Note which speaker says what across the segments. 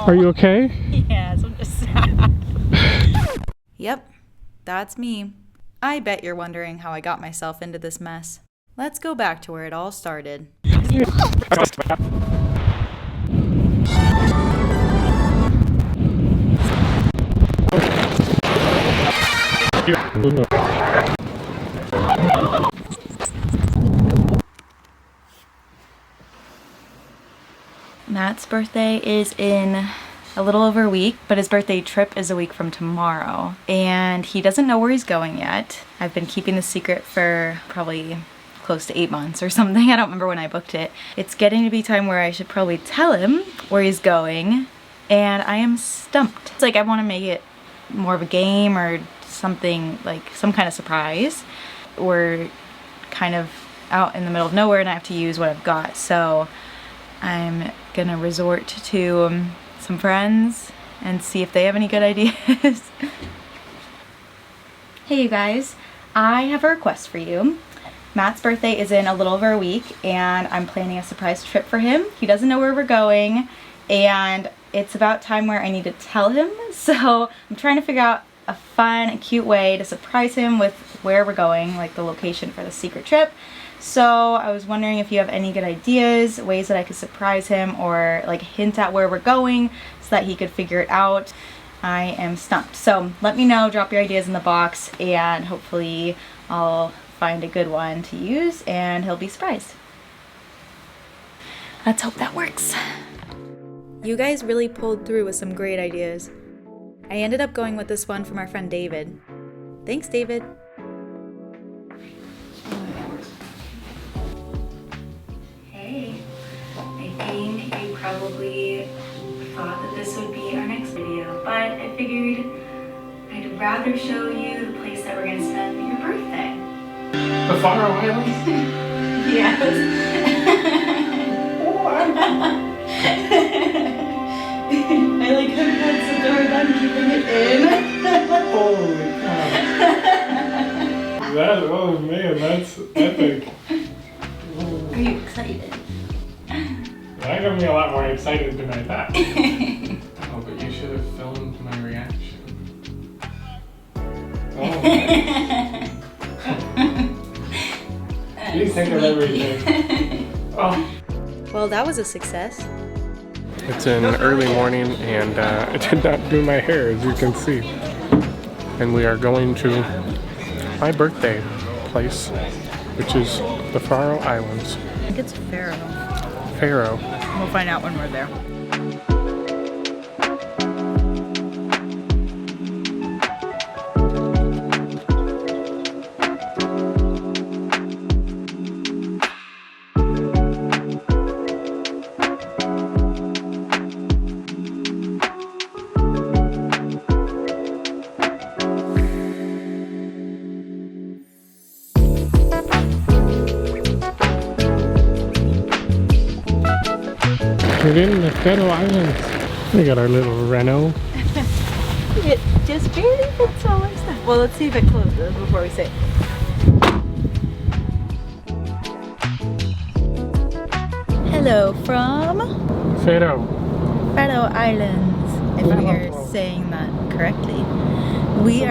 Speaker 1: Are you okay?
Speaker 2: Yes, I'm just sad. Yep, that's me. I bet you're wondering how I got myself into this mess. Let's go back to where it all started. Matt's birthday is in a little over a week, but his birthday trip is a week from tomorrow. And he doesn't know where he's going yet. I've been keeping this secret for probably close to 8 months or something. I don't remember when I booked it. It's getting to be time where I should probably tell him where he's going, and I am stumped. It's like I want to make it more of a game or something, like some kind of surprise. We're kind of out in the middle of nowhere and I have to use what I've got, so I'm gonna resort to some friends and see if they have any good ideas. Hey you guys, I have a request for you. Matt's birthday is in a little over a week and I'm planning a surprise trip for him. He doesn't know where we're going and it's about time where I need to tell him, so I'm trying to figure out a fun and cute way to surprise him with where we're going, like the location for the secret trip. So I was wondering if you have any good ideas, ways that I could surprise him or like hint at where we're going so that he could figure it out. I am stumped. So let me know, drop your ideas in the box, and hopefully I'll find a good one to use and he'll be surprised. Let's hope that works. You guys really pulled through with some great ideas. I ended up going with this one from our friend David. Thanks, David. Hey, I think you probably thought that this would be our next video, but I figured I'd rather show you the place that we're going to spend your birthday.
Speaker 1: The Faroe Islands?
Speaker 2: Yes. I like have had the door done, keeping it in.
Speaker 1: Holy cow. Oh man, that's epic.
Speaker 2: Are you excited?
Speaker 1: That got me a lot more excited than I thought. Oh, but you should have filmed my reaction. Oh. You think of everything. Oh.
Speaker 2: Well, that was a success.
Speaker 1: It's an early morning and I did not do my hair, as you can see. And we are going to my birthday place, which is the Faroe Islands.
Speaker 2: I think it's Faroe.
Speaker 1: Faroe.
Speaker 2: We'll find out when we're there.
Speaker 1: We're in the Faroe Islands. We got our little Renault.
Speaker 2: It just barely fits all our stuff. Well, let's see if it closes before we say. Hello from
Speaker 1: Faroe
Speaker 2: Islands, if I'm saying that correctly. We are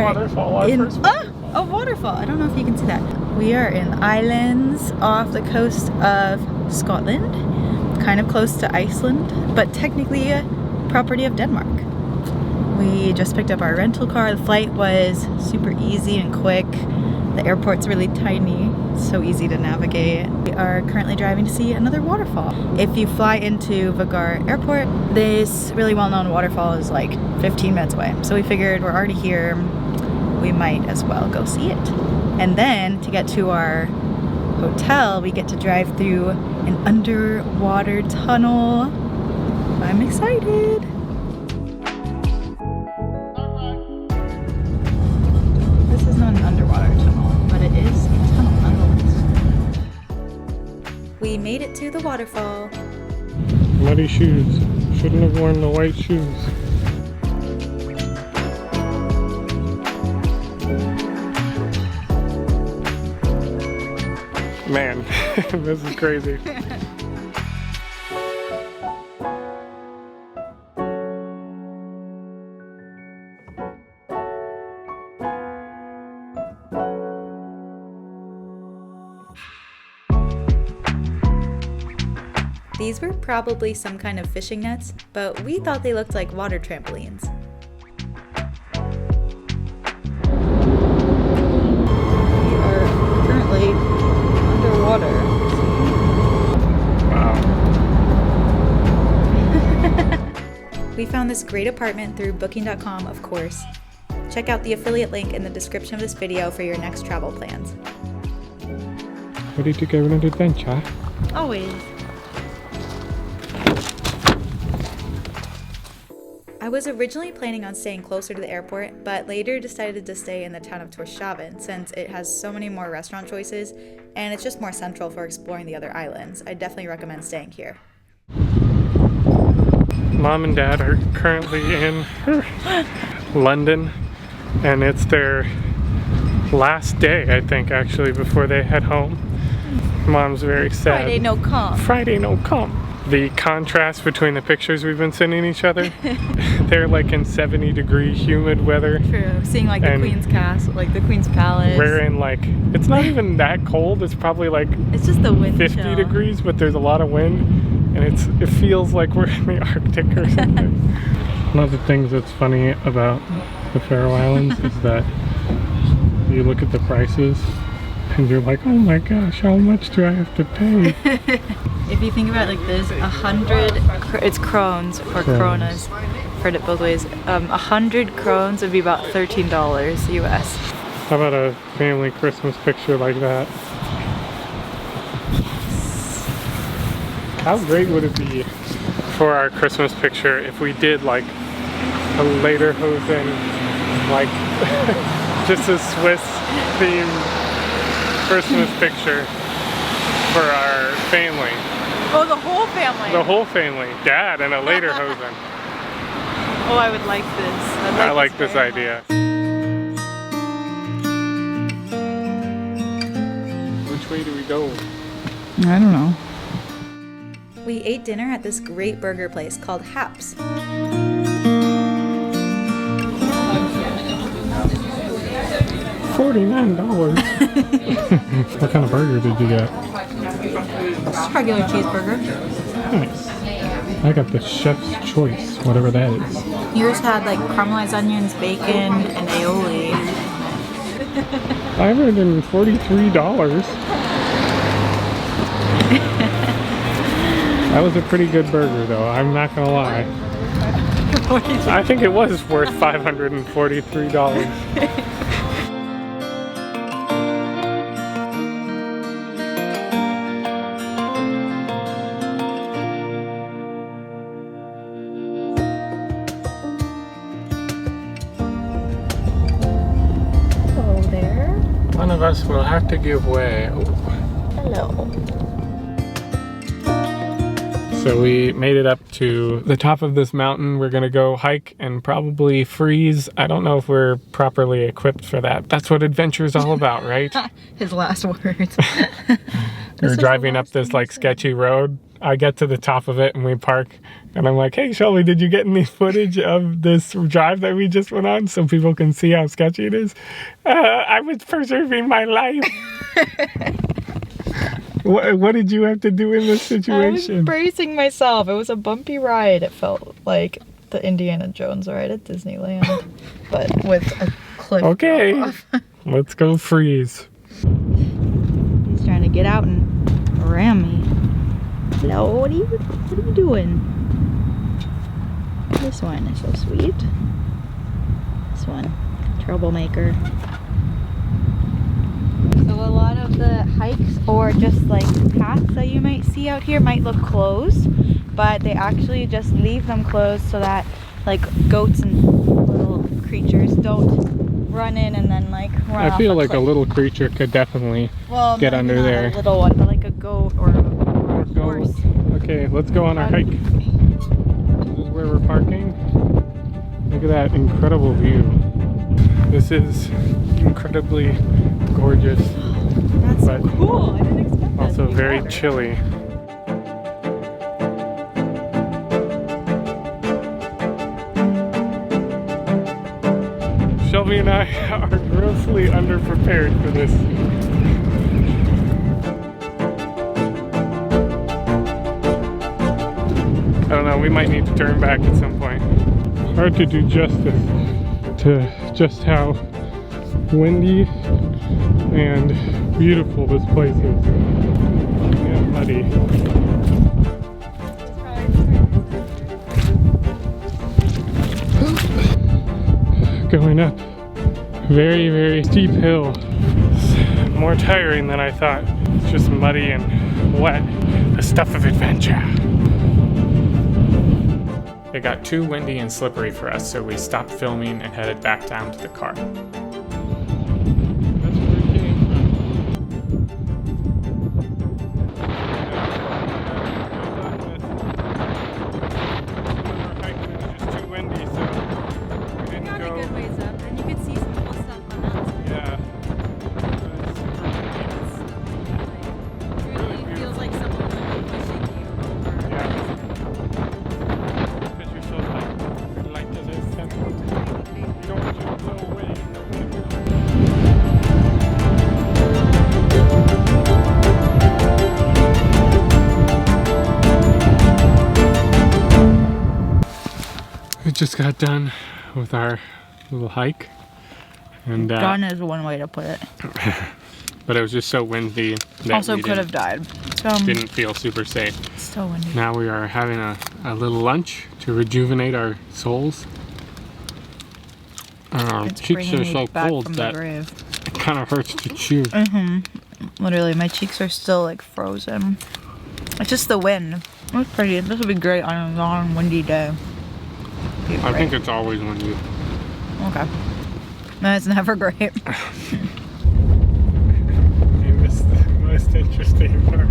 Speaker 2: in a waterfall. I don't know if you can see that. We are in islands off the coast of Scotland. Kind of close to Iceland, but technically a property of Denmark. We just picked up our rental car. The flight was super easy and quick. The airport's really tiny, so easy to navigate. We are currently driving to see another waterfall. If you fly into Vagar Airport, this really well-known waterfall is like 15 minutes away. So we figured we're already here, we might as well go see it. And then to get to our hotel, we get to drive through an underwater tunnel. I'm excited. This is not an underwater tunnel, but it is a tunnel nonetheless. We made it to the waterfall.
Speaker 1: Muddy shoes. Shouldn't have worn the white shoes. Man, this is crazy.
Speaker 2: These were probably some kind of fishing nets, but we thought they looked like water trampolines. We are currently underwater.
Speaker 1: Wow.
Speaker 2: We found this great apartment through booking.com, of course. Check out the affiliate link in the description of this video for your next travel plans.
Speaker 1: Ready to go on an adventure?
Speaker 2: Always. I was originally planning on staying closer to the airport, but later decided to stay in the town of Torshavn since it has so many more restaurant choices and it's just more central for exploring the other islands. I definitely recommend staying here.
Speaker 1: Mom and Dad are currently in London, and it's their last day, I think, actually, before they head home. Mom's very sad.
Speaker 2: Friday no come.
Speaker 1: Friday no come. The contrast between the pictures we've been sending each other, they're like in 70-degree humid weather.
Speaker 2: True. Seeing like the Queen's Castle, like the Queen's Palace.
Speaker 1: We're in like, it's not even that cold, it's probably like
Speaker 2: it's just the wind
Speaker 1: 50
Speaker 2: chill.
Speaker 1: degrees, but there's a lot of wind. And it feels like we're in the Arctic or something. One of the things that's funny about the Faroe Islands is that you look at the prices and you're like, oh my gosh, how much do I have to pay?
Speaker 2: If you think about it like this, 100, it's krones or kronas, heard it both ways. 100 krones would be about $13 US.
Speaker 1: How about a family Christmas picture like that? How great would it be for our Christmas picture if we did like a lederhosen, like just a Swiss themed Christmas picture for our family?
Speaker 2: Oh, the whole family?
Speaker 1: The whole family. Dad and a lederhosen.
Speaker 2: Oh, I would like this.
Speaker 1: I like this idea. Which way do we go?
Speaker 2: I don't know. We ate dinner at this great burger place called Haps.
Speaker 1: $49. What kind of burger did you get?
Speaker 2: Just a regular cheeseburger.
Speaker 1: Nice. I got the chef's choice, whatever that is.
Speaker 2: Yours had like caramelized onions, bacon, and aioli.
Speaker 1: $543. That was a pretty good burger though, I'm not gonna lie. I think it was worth $543.
Speaker 2: Hello there.
Speaker 1: One of us will have to give way. Ooh.
Speaker 2: Hello.
Speaker 1: So we made it up to the top of this mountain. We're gonna go hike and probably freeze. I don't know if we're properly equipped for that. That's what adventure is all about, right?
Speaker 2: His last words.
Speaker 1: We're driving up this like sketchy road. I get to the top of it and we park and I'm like, hey Shelby, did you get any footage of this drive that we just went on so people can see how sketchy it is? I was preserving my life. What did you have to do in this situation?
Speaker 2: I was bracing myself. It was a bumpy ride. It felt like the Indiana Jones ride at Disneyland, but with a cliff.
Speaker 1: Okay, let's go freeze.
Speaker 2: He's trying to get out and ram me. Hello, what are you doing? This one is so sweet. This one, troublemaker. So a lot of the hikes or just like paths that you might see out here might look closed, but they actually just leave them closed so that like goats and little creatures don't run in and then like run off
Speaker 1: I feel
Speaker 2: a
Speaker 1: like
Speaker 2: cliff.
Speaker 1: a little creature could definitely get under
Speaker 2: not
Speaker 1: there.
Speaker 2: A little one, but like a goat or a horse.
Speaker 1: Okay, let's go on our hike. This is where we're parking. Look at that incredible view. This is incredibly gorgeous.
Speaker 2: That's
Speaker 1: but
Speaker 2: so cool. I didn't expect that.
Speaker 1: Also very chilly. Shelby and I are grossly underprepared for this. we might need to turn back at some point. Hard to do justice to just how windy and beautiful this place is. And muddy. Going up very, very steep hill. It's more tiring than I thought. It's just muddy and wet. The stuff of adventure. It got too windy and slippery for us, so we stopped filming and headed back down to the car. That's where we came from. It was just too windy, so we didn't go. A good ways up, and you could see some cool stuff on that side. Yeah. It really feels like someone pushing you. Yeah. We just got done with our little hike, and
Speaker 2: done is one way to put it.
Speaker 1: But it was just so windy that
Speaker 2: also could have died.
Speaker 1: Didn't feel super safe.
Speaker 2: It's so windy.
Speaker 1: Now we are having a little lunch to rejuvenate our souls. Our cheeks are so cold that it kind of hurts to chew.
Speaker 2: Literally, my cheeks are still like frozen. It's just the wind. It's pretty. This would be great on a long, windy day.
Speaker 1: I think it's always windy.
Speaker 2: Okay. No, it's never great.
Speaker 1: You missed the most interesting part.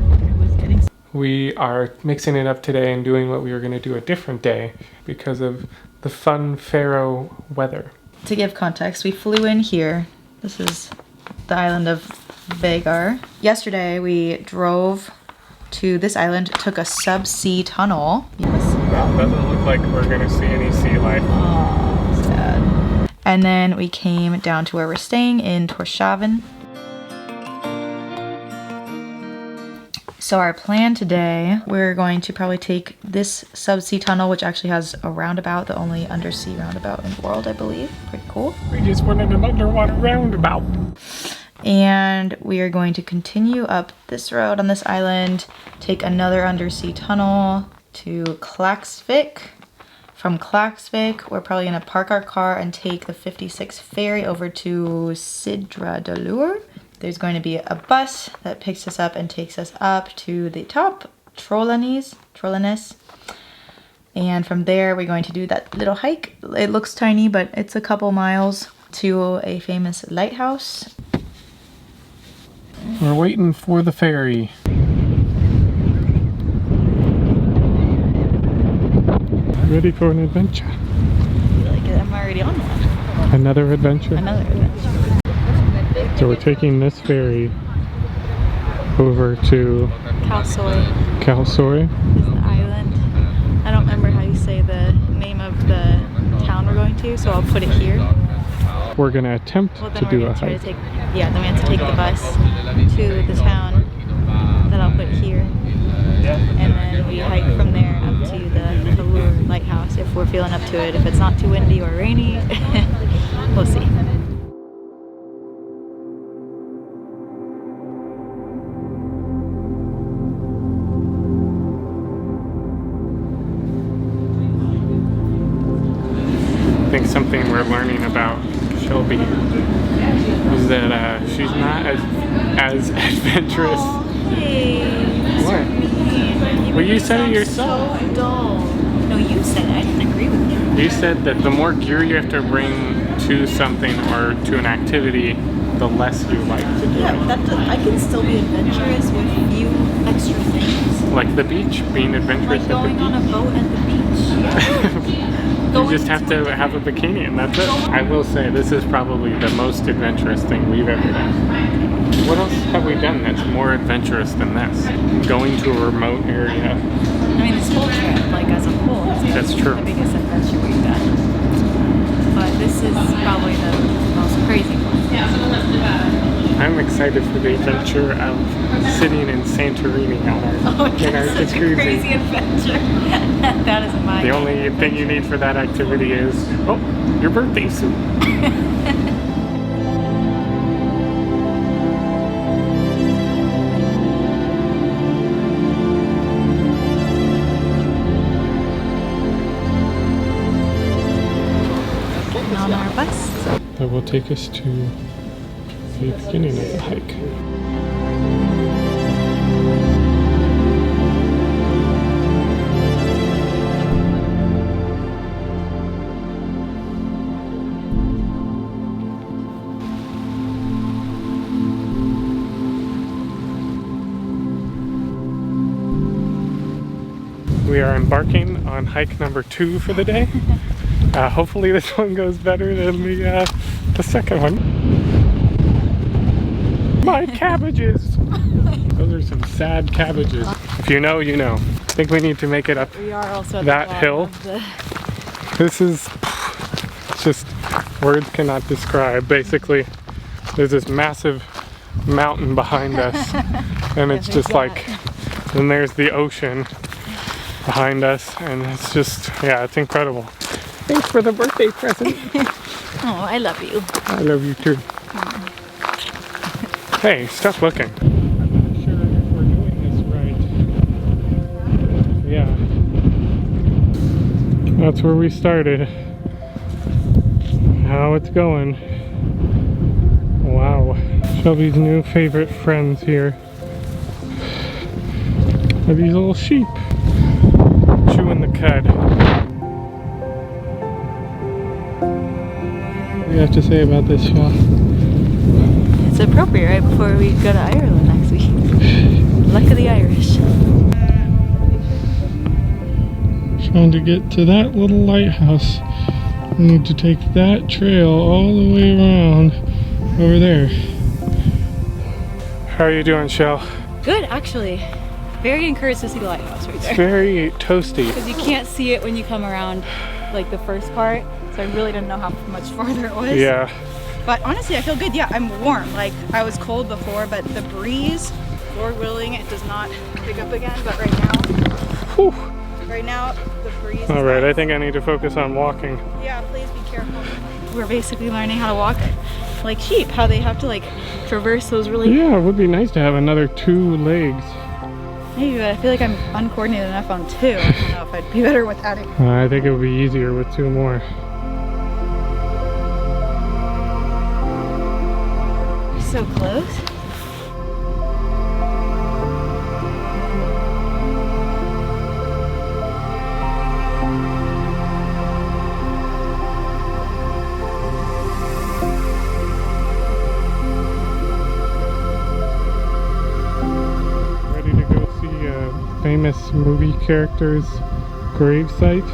Speaker 1: We are mixing it up today and doing what we were going to do a different day because of the fun Faroe weather.
Speaker 2: To give context, we flew in here. This is the island of Vagar. Yesterday, we drove to this island, took a subsea tunnel. Yes.
Speaker 1: Well, doesn't look like we're gonna see any sea life.
Speaker 2: Oh, sad. And then we came down to where we're staying in Torshavn. So our plan today, we're going to probably take this subsea tunnel, which actually has a roundabout, the only undersea roundabout in the world, I believe. Pretty cool.
Speaker 1: We just went in an underwater roundabout.
Speaker 2: And we are going to continue up this road on this island, take another undersea tunnel to Klaksvik. From Klaksvik, we're probably gonna park our car and take the 56 ferry over to Suppugarðurin. There's going to be a bus that picks us up and takes us up to the top, Trollanes. And from there, we're going to do that little hike. It looks tiny, but it's a couple miles to a famous lighthouse.
Speaker 1: We're waiting for the ferry. Ready for an adventure.
Speaker 2: I feel like I'm already on one.
Speaker 1: Another adventure?
Speaker 2: Another adventure.
Speaker 1: So we're taking this ferry over to
Speaker 2: Kalsoy.
Speaker 1: Kalsoy?
Speaker 2: Is the island. I don't remember how you say the name of the town we're going to, so I'll put it here.
Speaker 1: We're going to attempt to do a hike.
Speaker 2: Then we have to take the bus to the town that I'll put here. And then we hike from there up to the Suppugarðurin lighthouse if we're feeling up to it. If it's not too windy or rainy, we'll see.
Speaker 1: I think something we're learning about Shelby is that she's not as adventurous.
Speaker 2: Oh, hey.
Speaker 1: What? Well, you said it yourself.
Speaker 2: So dull. No, you said it. I didn't agree with you.
Speaker 1: You said that the more gear you have to bring to something or to an activity, the less you like to do it.
Speaker 2: I can still be adventurous with a few extra things.
Speaker 1: Like the beach, being adventurous
Speaker 2: Like going on a boat at the beach.
Speaker 1: You just have to have a bikini and that's it. I will say this is probably the most adventurous thing we've ever done. What else have we done that's more adventurous than this? Going to a remote area.
Speaker 2: I mean, this whole trip, like as a whole,
Speaker 1: That's true.
Speaker 2: The biggest adventure we've done. But this is probably the most crazy one.
Speaker 1: I'm excited excited for the adventure of sitting in Santorini on our, in our
Speaker 2: such a
Speaker 1: jacuzzi.
Speaker 2: crazy adventure. That is my
Speaker 1: The only thing you need for that activity is, oh, your birthday suit.
Speaker 2: on our bus.
Speaker 1: That will take us to the beginning of the hike. We are embarking on hike number 2 for the day. Hopefully this one goes better than the second one. My cabbages! Those are some sad cabbages. If you know, you know. I think we need to make it up
Speaker 2: We are also at
Speaker 1: that
Speaker 2: the
Speaker 1: hill. This is just, words cannot describe. Basically, there's this massive mountain behind us, and it's just like, then there's the ocean behind us, and it's just, yeah, it's incredible. Thanks for the birthday present.
Speaker 2: Oh, I love you.
Speaker 1: I love you too. Hey, stop looking. I'm not sure if we're doing this right. Yeah. That's where we started. How it's going. Wow. Shelby's new favorite friends here are these little sheep chewing the cud. What do you have to say about this, Shell?
Speaker 2: It's appropriate right before we go to Ireland next week. Luck of the Irish.
Speaker 1: Trying to get to that little lighthouse. We need to take that trail all the way around over there. How are you doing, Shell?
Speaker 2: Good, actually. Very encouraged to see the lighthouse right there.
Speaker 1: It's very toasty.
Speaker 2: Because you can't see it when you come around like the first part, so I really didn't know how much farther it was.
Speaker 1: Yeah.
Speaker 2: But honestly, I feel good. Yeah, I'm warm. Like, I was cold before, but the breeze, Lord willing, it does not pick up again. But right now,
Speaker 1: Whew.
Speaker 2: right now, the breeze
Speaker 1: All
Speaker 2: is
Speaker 1: right,
Speaker 2: nice.
Speaker 1: I think I need to focus on walking.
Speaker 2: Yeah, please be careful. We're basically learning how to walk like sheep, how they have to like traverse those really...
Speaker 1: Yeah, it would be nice to have another 2 legs.
Speaker 2: Maybe, but I feel like I'm uncoordinated enough on 2. I don't know if I'd be better without it.
Speaker 1: I think it would be easier with 2 more.
Speaker 2: So close.
Speaker 1: Ready to go see a famous movie character's gravesite?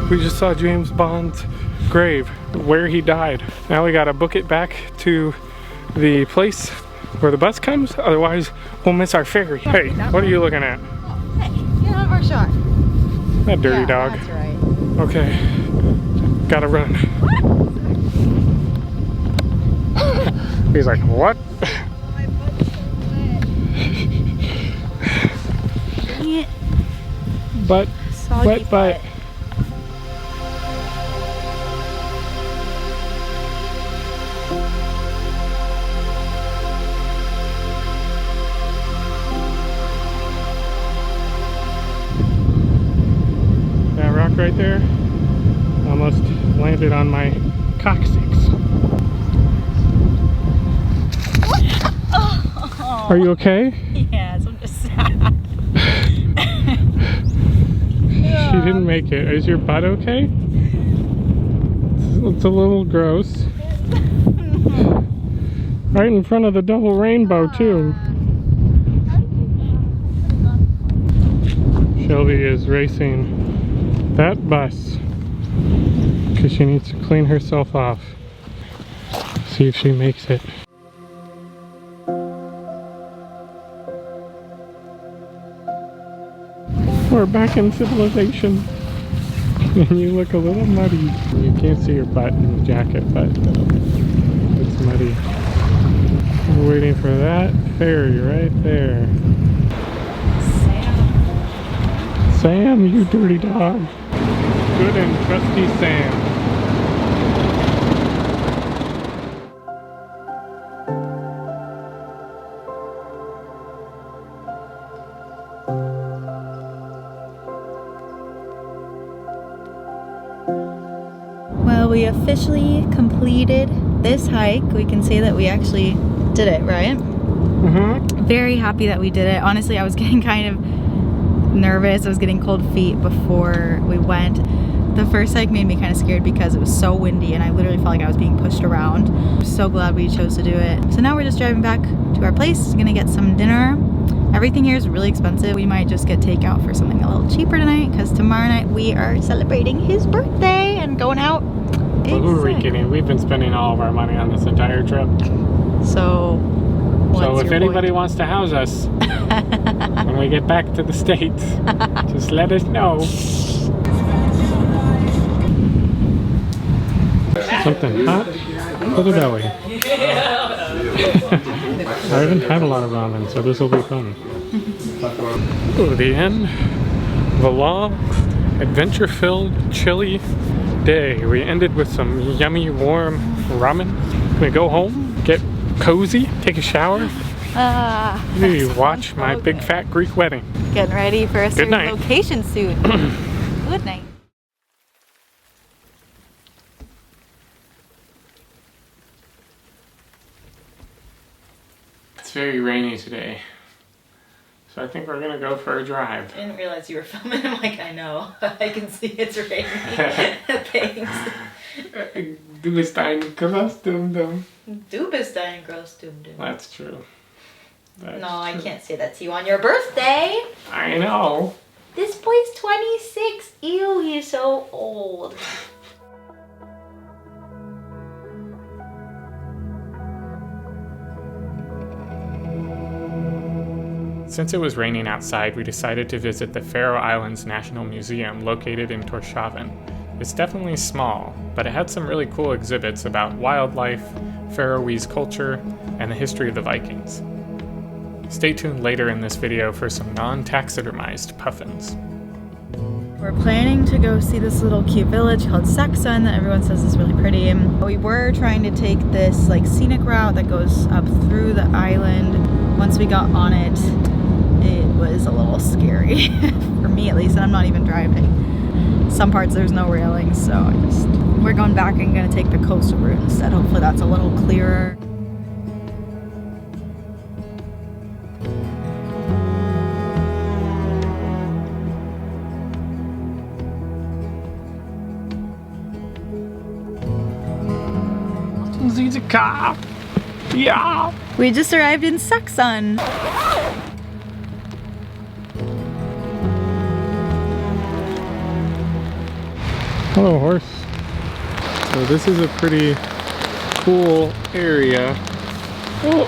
Speaker 1: We just saw James Bond's grave, where he died. Now we gotta book it back to the place where the bus comes, otherwise we'll miss our ferry. Hey, what are you looking at?
Speaker 2: Hey, get out of our shot.
Speaker 1: That dirty
Speaker 2: Yeah,
Speaker 1: dog.
Speaker 2: that's right.
Speaker 1: Okay, gotta run. He's like, what?
Speaker 2: My butt's so wet. Dang it.
Speaker 1: But,
Speaker 2: Soggy
Speaker 1: but. That rock right there almost landed on my coccyx.
Speaker 2: Oh.
Speaker 1: Are you okay?
Speaker 2: Yes, I'm just sad.
Speaker 1: She didn't make it. Is your butt okay? It's a little gross. Right in front of the double rainbow too. Shelby is racing that bus because she needs to clean herself off. See if she makes it. back in civilization. And you look a little muddy. You can't see your butt in the jacket, but it's muddy. We're waiting for that ferry right there. Sam, you dirty dog. Good and trusty Sam.
Speaker 2: Well, we officially completed this hike. We can say that we actually did it, right?
Speaker 1: Mm-hmm.
Speaker 2: Very happy that we did it. Honestly, I was getting kind of nervous. I was getting cold feet before we went. The first hike made me kind of scared because it was so windy and I literally felt like I was being pushed around. I'm so glad we chose to do it. So now we're just driving back to our place. We're gonna get some dinner. Everything here is really expensive. We might just get takeout for something a little cheaper tonight because tomorrow night we are celebrating his birthday and going out.
Speaker 1: Well, who are we kidding? We've been spending all of our money on this entire trip.
Speaker 2: So
Speaker 1: if anybody wants to house us when we get back to the States, just let us know. Something hot for the belly. I haven't had a lot of ramen, so this will be fun. Oh, the end of a long, adventure-filled, chilly day. We ended with some yummy, warm ramen. We go home, get cozy, take a shower. Maybe watch my big fat Greek wedding.
Speaker 2: Getting ready for a certain location soon. Good night.
Speaker 1: It's very rainy today, so I think we're gonna go for a drive.
Speaker 2: I didn't realize you were filming. I'm like, I know. I can see it's raining. Thanks.
Speaker 1: Du bist ein Großdumdum.
Speaker 2: Du bist ein Großdumdum.
Speaker 1: That's true. That's
Speaker 2: I
Speaker 1: true.
Speaker 2: can't say that to you on your birthday.
Speaker 1: I know.
Speaker 2: This boy's 26. Ew, he's so old.
Speaker 1: Since it was raining outside, we decided to visit the Faroe Islands National Museum located in Torshavn. It's definitely small, but it had some really cool exhibits about wildlife, Faroese culture, and the history of the Vikings. Stay tuned later in this video for some non-taxidermized puffins.
Speaker 2: We're planning to go see this little cute village called Saxon that everyone says is really pretty. We were trying to take this like scenic route that goes up through the island. Once we got on it, it was a little scary for me at least, and I'm not even driving. Some parts there's no railings, so we're going back and gonna take the coastal route instead. Hopefully that's a little clearer.
Speaker 1: Etica! Yeah!
Speaker 2: We just arrived in Saxon.
Speaker 1: Hello, horse. So this is a pretty cool area. Oh.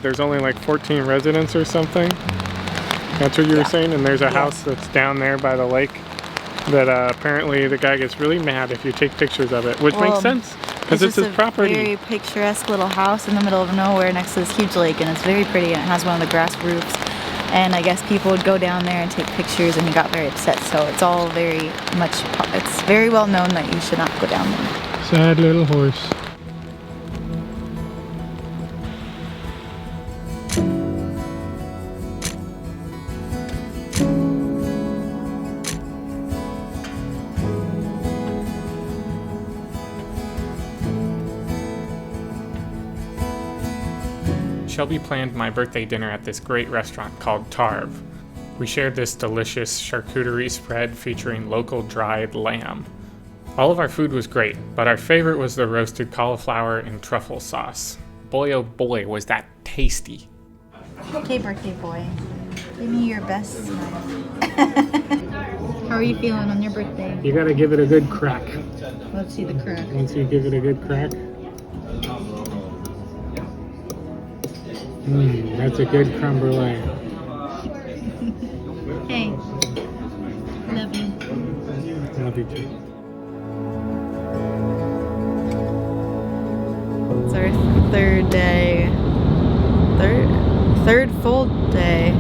Speaker 1: There's only like 14 residents or something. That's what you were saying? And there's a house that's down there by the lake that apparently the guy gets really mad if you take pictures of it, which makes sense because it's his property.
Speaker 2: It's a very picturesque little house in the middle of nowhere next to this huge lake, and it's very pretty, and it has one of the grass roofs. And I guess people would go down there and take pictures, and he got very upset. So it's all very much, it's very well known that you should not go down there.
Speaker 1: Sad little horse. Shelby planned my birthday dinner at this great restaurant called Tarv. We shared this delicious charcuterie spread featuring local dried lamb. All of our food was great, but our favorite was the roasted cauliflower and truffle sauce. Boy oh boy, was that tasty.
Speaker 2: Okay, birthday boy. Give me your best smile. How are you feeling on your birthday?
Speaker 1: You gotta give it a good crack.
Speaker 2: Let's see the crack.
Speaker 1: Once you give it a good crack. That's a good creme brulee.
Speaker 2: Hey. Love you.
Speaker 1: Love you too.
Speaker 2: It's our third day. Third full day.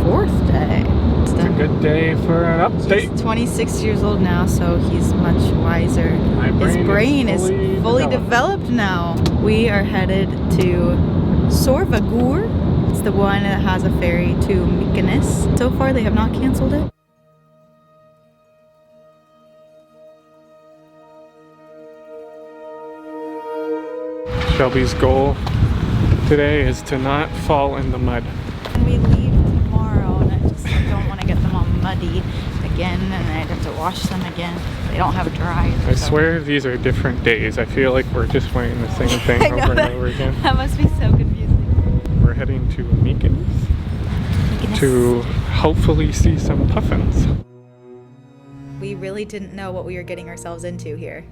Speaker 2: Fourth day.
Speaker 1: It's a good day for an update.
Speaker 2: He's 26 years old now, so he's much wiser. His brain is fully developed now. We are headed to Suppugarðurin. It's the one that has a ferry to Mykines. So far, they have not canceled it.
Speaker 1: Shelby's goal today is to not fall in the mud.
Speaker 2: We leave tomorrow, and I just don't want to get them all muddy again, and I'd have to wash them again. They don't have a dryer.
Speaker 1: I swear these are different days. I feel like we're just wearing the same thing over and over again.
Speaker 2: That must be so confusing.
Speaker 1: We're heading to Mykines to hopefully see some puffins.
Speaker 2: We really didn't know what we were getting ourselves into here.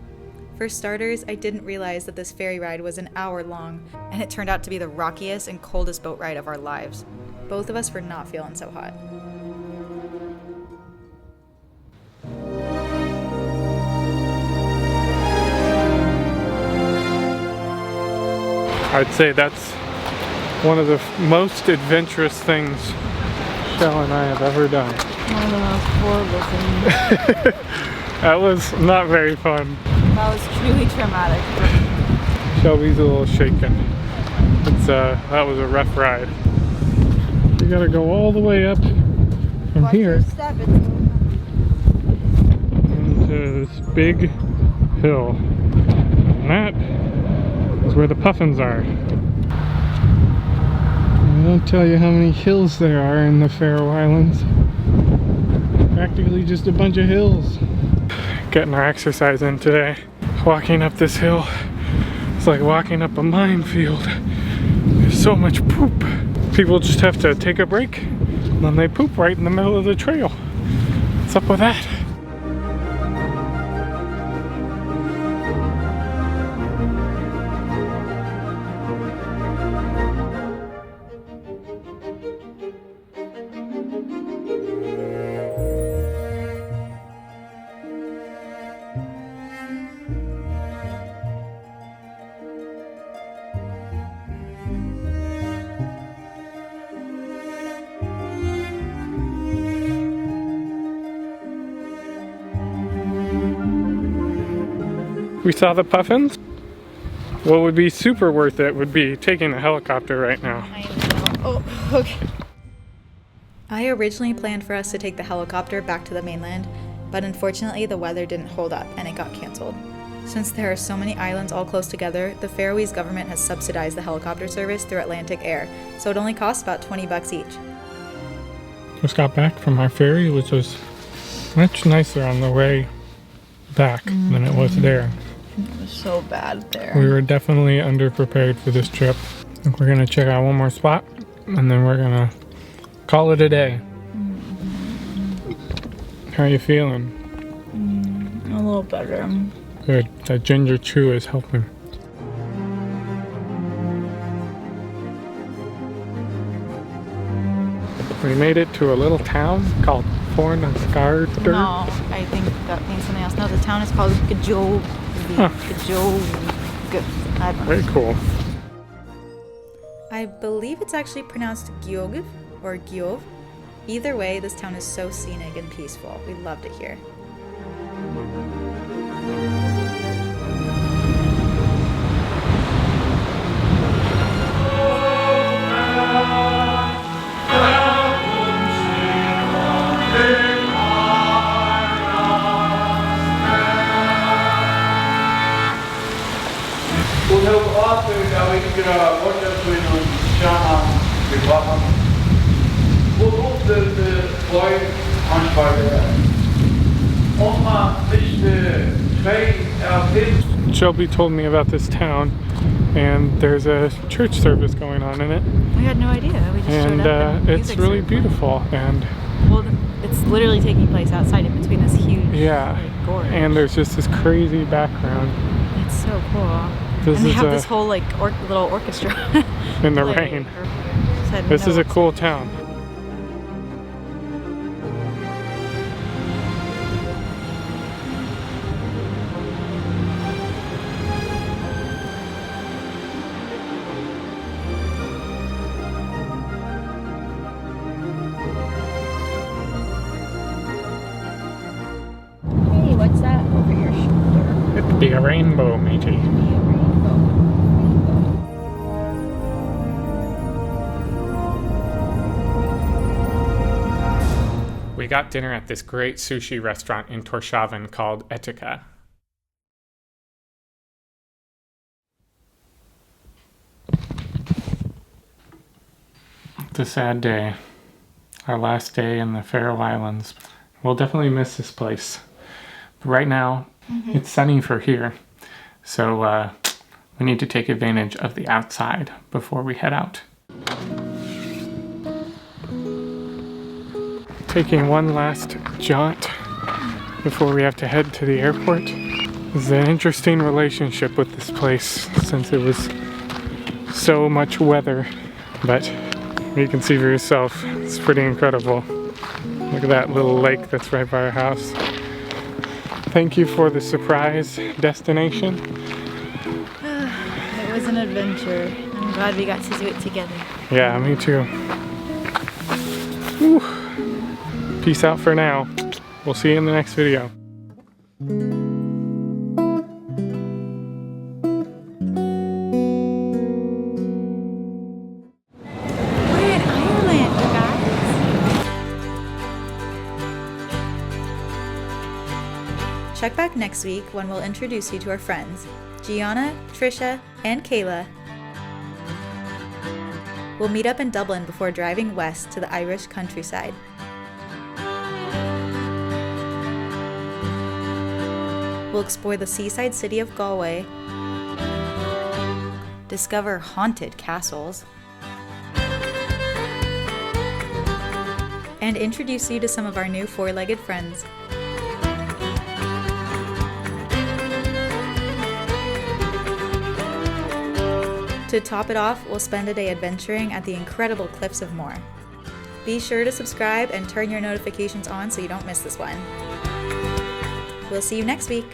Speaker 2: For starters, I didn't realize that this ferry ride was an hour long, and it turned out to be the rockiest and coldest boat ride of our lives. Both of us were not feeling so hot.
Speaker 1: I'd say that's one of the most adventurous things Shell and I have ever done.
Speaker 2: One of the most horrible things.
Speaker 1: That was not very fun.
Speaker 2: That was truly traumatic.
Speaker 1: Shelby's a little shaken. That was a rough ride. You gotta go all the way up from here into this big hill. And that is where the puffins are. I don't tell you how many hills there are in the Faroe Islands. Practically just a bunch of hills. Getting our exercise in today. Walking up this hill, it's like walking up a minefield. There's so much poop. People just have to take a break, and then they poop right in the middle of the trail. What's up with that? We saw the puffins. What would be super worth it would be taking a helicopter right now.
Speaker 2: I know. Oh, okay. I originally planned for us to take the helicopter back to the mainland, but unfortunately the weather didn't hold up and it got canceled. Since there are so many islands all close together, the Faroese government has subsidized the helicopter service through Atlantic Air, so it only costs about $20 each.
Speaker 1: Just got back from our ferry, which was much nicer on the way back than it was there.
Speaker 2: It was so bad there.
Speaker 1: We were definitely underprepared for this trip. I think we're gonna check out one more spot and then we're gonna call it a day. How are you feeling?
Speaker 2: A little better.
Speaker 1: Good. That ginger chew is helping. We made it to a little town called Torshavn.
Speaker 2: No, I think that means something else. No, the town is called Gajog.
Speaker 1: Huh.
Speaker 2: I don't know.
Speaker 1: Very cool.
Speaker 2: I believe it's actually pronounced Giog or Giov. Either way, this town is so scenic and peaceful. We loved it here.
Speaker 1: Shelby told me about this town, and there's a church service going on in it.
Speaker 2: We had no idea. We just showed up and
Speaker 1: it's really beautiful. And
Speaker 2: well, it's literally taking place outside in between this huge gorge.
Speaker 1: And there's just this crazy background.
Speaker 2: It's so cool.
Speaker 1: This
Speaker 2: and they
Speaker 1: is
Speaker 2: have this whole like little orchestra.
Speaker 1: in the rain. This is a cool town.
Speaker 2: Hey, what's that over your shoulder?
Speaker 1: It'd be a rainbow, matey. We got dinner at this great sushi restaurant in Torshavn called Etica. It's a sad day. Our last day in the Faroe Islands. We'll definitely miss this place. But right now, it's sunny for here. So we need to take advantage of the outside before we head out. Taking one last jaunt before we have to head to the airport. This is an interesting relationship with this place since it was so much weather, but you can see for yourself, it's pretty incredible. Look at that little lake that's right by our house. Thank you for the surprise destination.
Speaker 2: It was an adventure. I'm glad we got to do it together.
Speaker 1: Yeah, me too. Whew. Peace out for now. We'll see you in the next video.
Speaker 2: We're in Ireland, you guys. Check back next week when we'll introduce you to our friends, Gianna, Trisha, and Kayla. We'll meet up in Dublin before driving west to the Irish countryside. We'll explore the seaside city of Galway, discover haunted castles, and introduce you to some of our new four-legged friends. To top it off, we'll spend a day adventuring at the incredible cliffs of Moher. Be sure to subscribe and turn your notifications on so you don't miss this one. We'll see you next week.